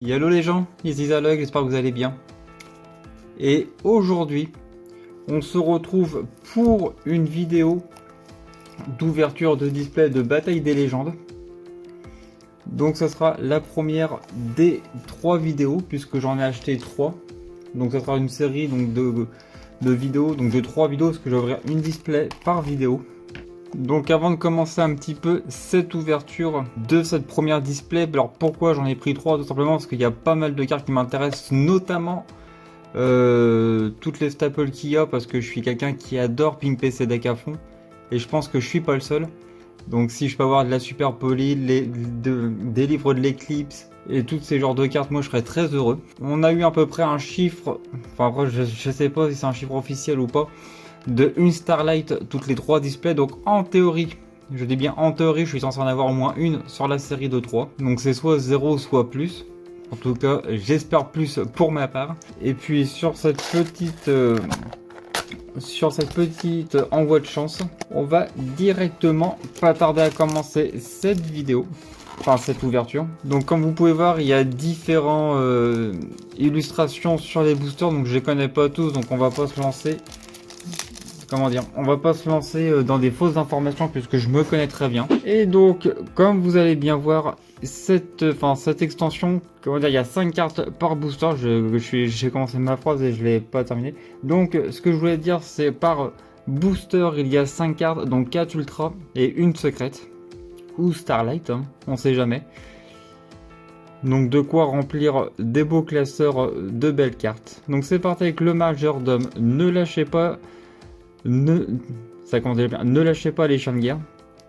Hello les gens, ici Zalog, j'espère que vous allez bien. Et aujourd'hui, on se retrouve pour une vidéo d'ouverture de display de Bataille des légendes. Donc ça sera la première des 3 vidéos, puisque j'en ai acheté 3. Donc ça sera une série donc, de vidéos, donc de 3 vidéos, parce que je vais ouvrir une display par vidéo. Donc avant de commencer un petit peu cette ouverture de cette première display, alors pourquoi j'en ai pris 3? Tout simplement parce qu'il y a pas mal de cartes qui m'intéressent, notamment toutes les staples qu'il y a, parce que je suis quelqu'un qui adore pimper ses decks à fond, et je pense que je suis pas le seul. Donc si je peux avoir de la Super Poly, des livres de l'éclipse et tous ces genres de cartes, moi je serais très heureux. On a eu à peu près un chiffre, enfin après je sais pas si c'est un chiffre officiel ou pas, de une Starlight toutes les 3 displays. Donc en théorie, je dis bien en théorie, je suis censé en avoir au moins une sur la série de 3. Donc c'est soit 0 soit plus. En tout cas, j'espère plus pour ma part. Et puis sur cette petite envoi de chance, on va directement, pas tarder à commencer cette vidéo. Enfin cette ouverture. Donc comme vous pouvez voir, il y a différentes illustrations sur les boosters. Donc je les connais pas tous, donc on va pas se lancer. Comment dire, on va pas se lancer dans des fausses informations puisque je me connais très bien. Et donc, comme vous allez bien voir, cette extension, comment dire, il y a 5 cartes par booster. J'ai commencé ma phrase et je l'ai pas terminé. Donc, ce que je voulais dire, c'est par booster, il y a 5 cartes, donc 4 ultra et une secrète. Ou Starlight, hein, on sait jamais. Donc de quoi remplir des beaux classeurs de belles cartes. Donc c'est parti avec le majordome. Ne lâchez pas. Ne lâchez pas les chiens de guerre.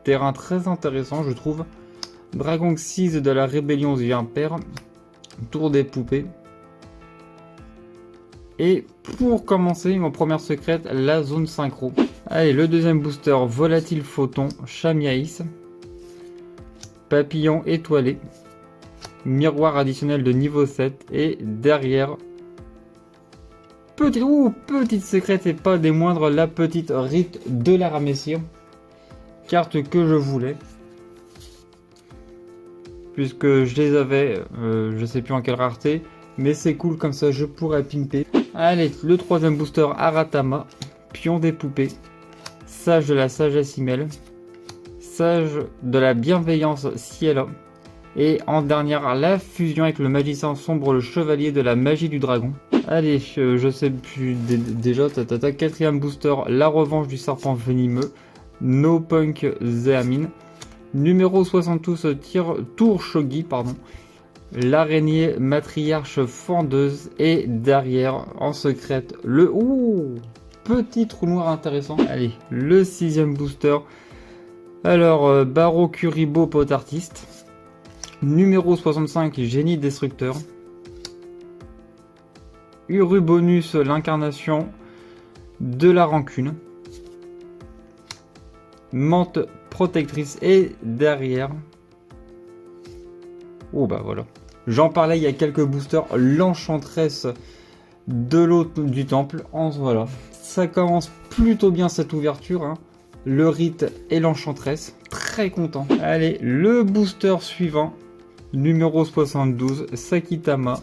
Terrain très intéressant, je trouve. Dragon Xyz de la rébellion vient père. Tour des poupées. Et pour commencer, mon première secrète, la zone synchro. Allez, le deuxième booster, Volatile Photon, Chamiaïs. Papillon étoilé. Miroir additionnel de niveau 7. Et derrière... petite secrète et pas des moindres, la petite Rite de la Ramessire. Carte que je voulais. Puisque je les avais, je sais plus en quelle rareté. Mais c'est cool, comme ça je pourrais pimper. Allez, le troisième booster, Aratama. Pion des poupées. Sage de la sagesse Himmel. Sage de la bienveillance Ciela. Et en dernière, la fusion avec le magicien sombre, le chevalier de la magie du dragon. Allez, je sais plus déjà, quatrième booster, la revanche du serpent venimeux, No Punk Zeamin, numéro 72, Tour Shogi, pardon, l'araignée matriarche fendeuse, et derrière, en secrète, le petit trou noir intéressant. Allez, le sixième booster, alors, Baro Kuribo Potartiste, numéro 65, Génie Destructeur, Urubonus, l'incarnation de la rancune, Menthe protectrice, et derrière, oh bah voilà, j'en parlais il y a quelques boosters, l'enchantresse de l'eau du temple. Voilà, ça commence plutôt bien cette ouverture, hein. Le rite et l'enchantresse, très content. Allez, le booster suivant, numéro 72, Sakitama,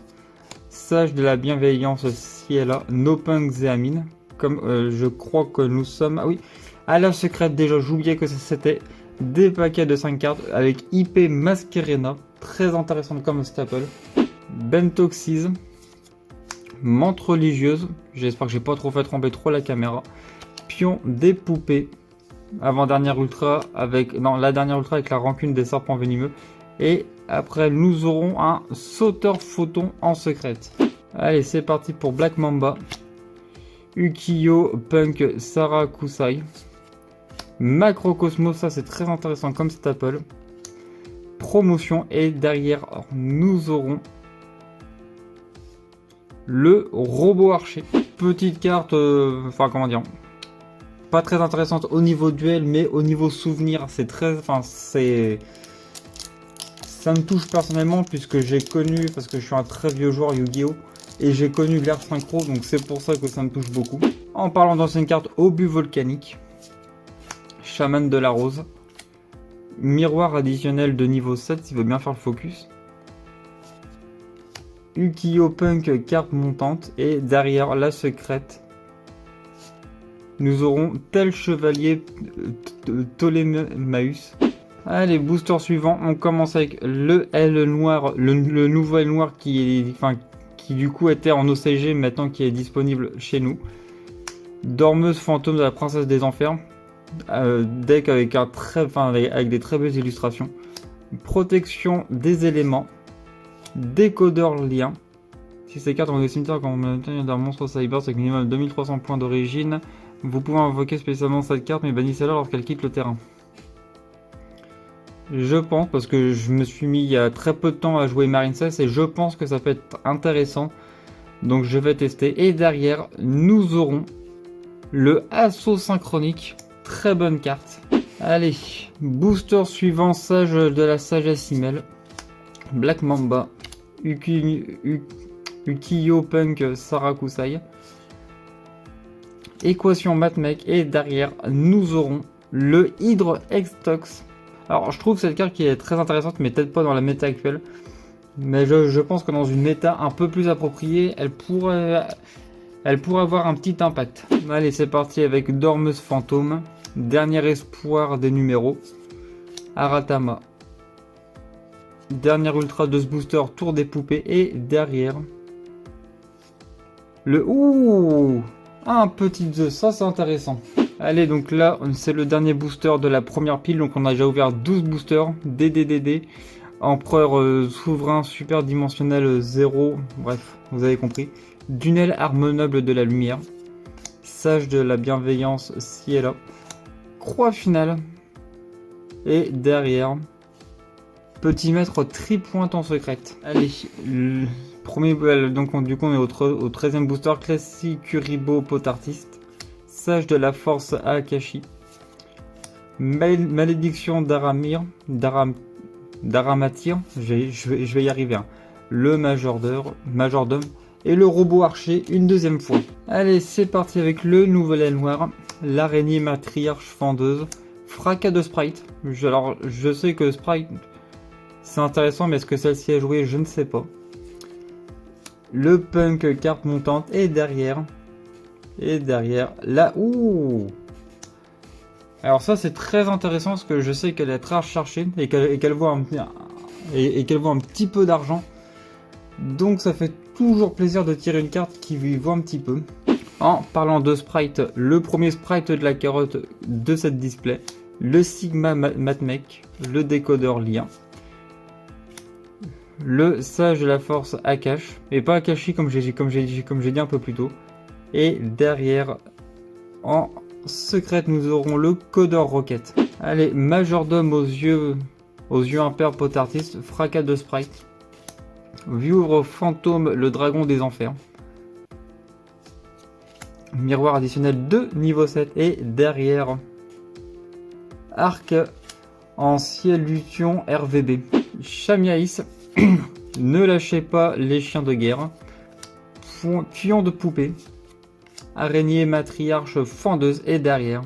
Sage de la bienveillance Ciela, No Punk Zeamin. Comme je crois que nous sommes... Ah oui, à la secrète déjà, j'oubliais que c'était des paquets de 5 cartes avec IP Masquerena. Très intéressante comme staple. Bentoxis. Menthe religieuse. J'espère que j'ai pas trop fait trembler trop la caméra. Pion des poupées. Avant-dernière ultra avec... Non, la dernière ultra avec la rancune des serpents venimeux. Et après, nous aurons un sauteur photon en secrète. Allez, c'est parti pour Black Mamba. Ukiyo Punk Sarakusai. Macrocosmos, ça c'est très intéressant comme staple. Promotion, et derrière, nous aurons le robot archer. Petite carte, enfin comment dire, pas très intéressante au niveau duel, mais au niveau souvenir, c'est très... Enfin, c'est... Ça me touche personnellement puisque j'ai connu, parce que je suis un très vieux joueur Yu-Gi-Oh! Et j'ai connu l'ère synchro, donc c'est pour ça que ça me touche beaucoup. En parlant d'anciennes cartes, obus volcanique, chaman de la rose, miroir additionnel de niveau 7 s'il veut bien faire le focus, Ukiyo Punk carte montante. Et derrière la secrète, nous aurons tel chevalier Ptolémaeus. Allez, booster suivant, on commence avec le L noir, le nouveau L noir qui du coup était en OCG, maintenant qui est disponible chez nous. Dormeuse fantôme de la princesse des enfers. Deck avec avec des très belles illustrations. Protection des éléments. Décodeur lien. Si ces cartes ont des cimetières quand on obtient d'un monstre cyber, c'est minimum 2300 points d'origine. Vous pouvez invoquer spécialement cette carte, mais bannissez-la lorsqu'elle quitte le terrain. Je pense, parce que je me suis mis il y a très peu de temps à jouer Marine 16 et je pense que ça peut être intéressant. Donc je vais tester. Et derrière, nous aurons le Assaut Synchronique. Très bonne carte. Allez, booster suivant, Sage de la Sagesse Email. Black Mamba. Ukiyo Punk Sarakusai. Équation Matmec. Et derrière, nous aurons le Hydre Extox. Alors je trouve cette carte qui est très intéressante, mais peut-être pas dans la méta actuelle. Mais je pense que dans une méta un peu plus appropriée, elle pourrait avoir un petit impact. Allez, c'est parti avec Dormeuse Fantôme. Dernier espoir des numéros. Aratama. Dernier ultra de ce booster, Tour des poupées. Et derrière, le... Ouh, un petit Zeus, ça c'est intéressant. Allez, donc là, c'est le dernier booster de la première pile. Donc on a déjà ouvert 12 boosters. DDDD. Empereur souverain super dimensionnel 0. Bref, vous avez compris. Dunel arme noble de la lumière. Sage de la bienveillance, Ciela. Croix finale. Et derrière, petit maître tripointe en secrète. Allez, le premier, donc du coup on est au 13e booster. Classique Kuribo Potartiste. Sage de la force Akashi. Malédiction Daramatir. Je vais y arriver. Hein. Le majordome. Et le robot archer une deuxième fois. Allez, c'est parti avec le nouvel aile noir. L'araignée matriarche fendeuse. Fracas de sprite. Alors, je sais que sprite, c'est intéressant, mais est-ce que celle-ci a joué? Je ne sais pas. Le punk carte montante. Et derrière, là, ouh. Alors ça, c'est très intéressant parce que je sais qu'elle est très recherchée et qu'elle vaut un petit peu d'argent. Donc ça fait toujours plaisir de tirer une carte qui lui vaut un petit peu. En parlant de sprite, le premier sprite de la carotte de cette display, le Sigma Matmec, le décodeur lien, le Sage de la force Akash, et pas Akashi comme j'ai dit un peu plus tôt. Et derrière, en secrète, nous aurons le codeur roquette. Allez, majordome aux yeux impairs potartistes, fracas de sprite. Vieuvre fantôme, le dragon des enfers. Miroir additionnel de niveau 7. Et derrière, arc en ciel lution RVB. Chamiaïs, ne lâchez pas les chiens de guerre. Pion de poupée. Araignée matriarche fendeuse. Et derrière,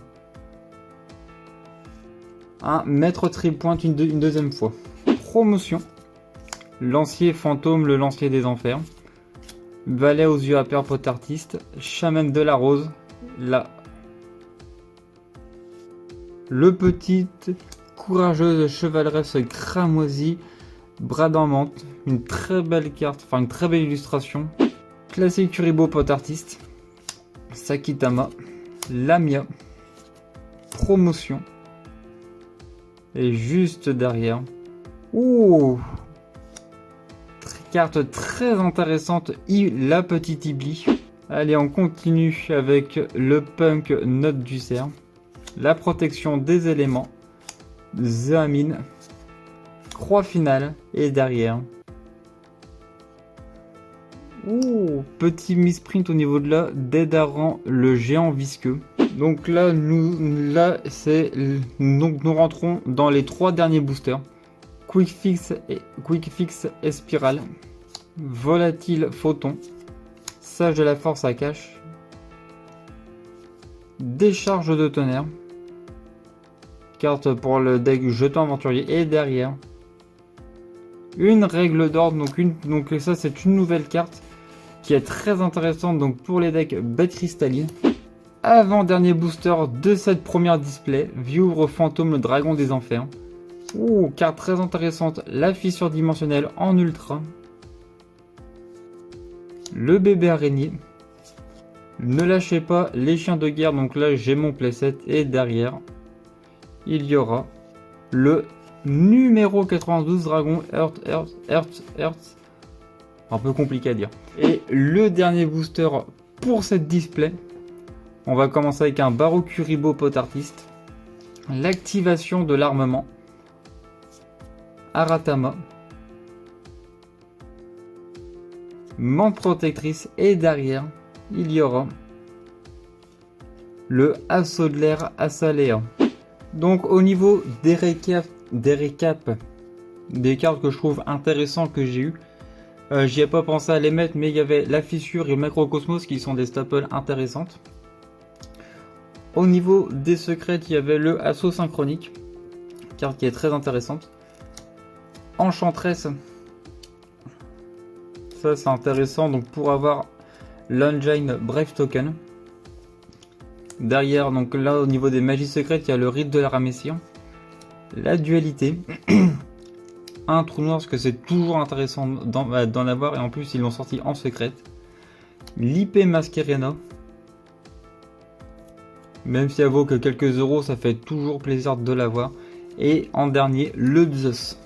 un maître tripointe une deuxième fois. Promotion. Lancier fantôme, le lancier des enfers. Valet aux yeux impairs potartiste. Chamane de la rose. Le petite courageuse chevaleresse cramoisie. Bras en menthe. Une très belle carte, enfin une très belle illustration. Classique Kuribo potartiste. Sakitama. Lamia. Promotion. Et juste derrière. Ouh! Carte très intéressante, la petite Ibli. Allez, on continue avec le punk note du cerf. La protection des éléments. Zéamine. Croix finale. Et derrière. Ouh, petit misprint au niveau de là. Dédaran, le géant visqueux. Donc là, nous rentrons dans les 3 derniers boosters. Quick Fix Espiral, Volatile Photon, Sage de la force Akash, Décharge de tonnerre, carte pour le deck jeton aventurier. Et derrière, une règle d'ordre, donc ça c'est une nouvelle carte qui est très intéressante donc pour les decks bêtes cristallines. Avant-dernier booster de cette première display, Vieuvre Fantôme, le dragon des enfers. Oh, carte très intéressante, la fissure dimensionnelle en ultra. Le bébé araignée. Ne lâchez pas les chiens de guerre, donc là j'ai mon playset et derrière il y aura le numéro 92 dragon Earth. Un peu compliqué à dire. Et le dernier booster pour cette display, on va commencer avec un Baroku Pot Artiste. L'activation de l'armement. Aratama. Mante protectrice et derrière, il y aura le Assaut de l'air Assaléa. Donc au niveau des récaps des cartes que je trouve intéressantes que j'ai eu, j'y ai pas pensé à les mettre, mais il y avait la fissure et le Macrocosmos qui sont des staples intéressantes. Au niveau des secrets, il y avait le Assaut synchronique, carte qui est très intéressante. Enchantress, ça c'est intéressant donc pour avoir l'Engine Brave Token. Derrière, donc là au niveau des magies secrètes, il y a le Rite de la Ramessian, la dualité, un trou noir parce que c'est toujours intéressant d'en avoir et en plus ils l'ont sorti en secrète. L'IP Masquerena, même si elle vaut que quelques euros, ça fait toujours plaisir de l'avoir. Et en dernier, le Zeus.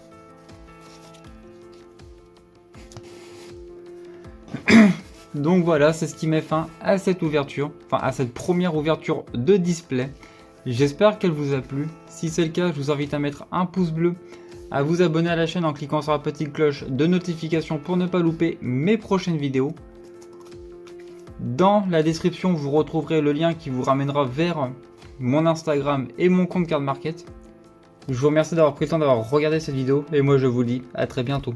Donc voilà, c'est ce qui met fin à cette ouverture, enfin à cette première ouverture de display. J'espère qu'elle vous a plu. Si c'est le cas, je vous invite à mettre un pouce bleu, à vous abonner à la chaîne en cliquant sur la petite cloche de notification pour ne pas louper mes prochaines vidéos. Dans la description, vous retrouverez le lien qui vous ramènera vers mon Instagram et mon compte Card Market. Je vous remercie d'avoir pris le temps d'avoir regardé cette vidéo et moi je vous dis à très bientôt.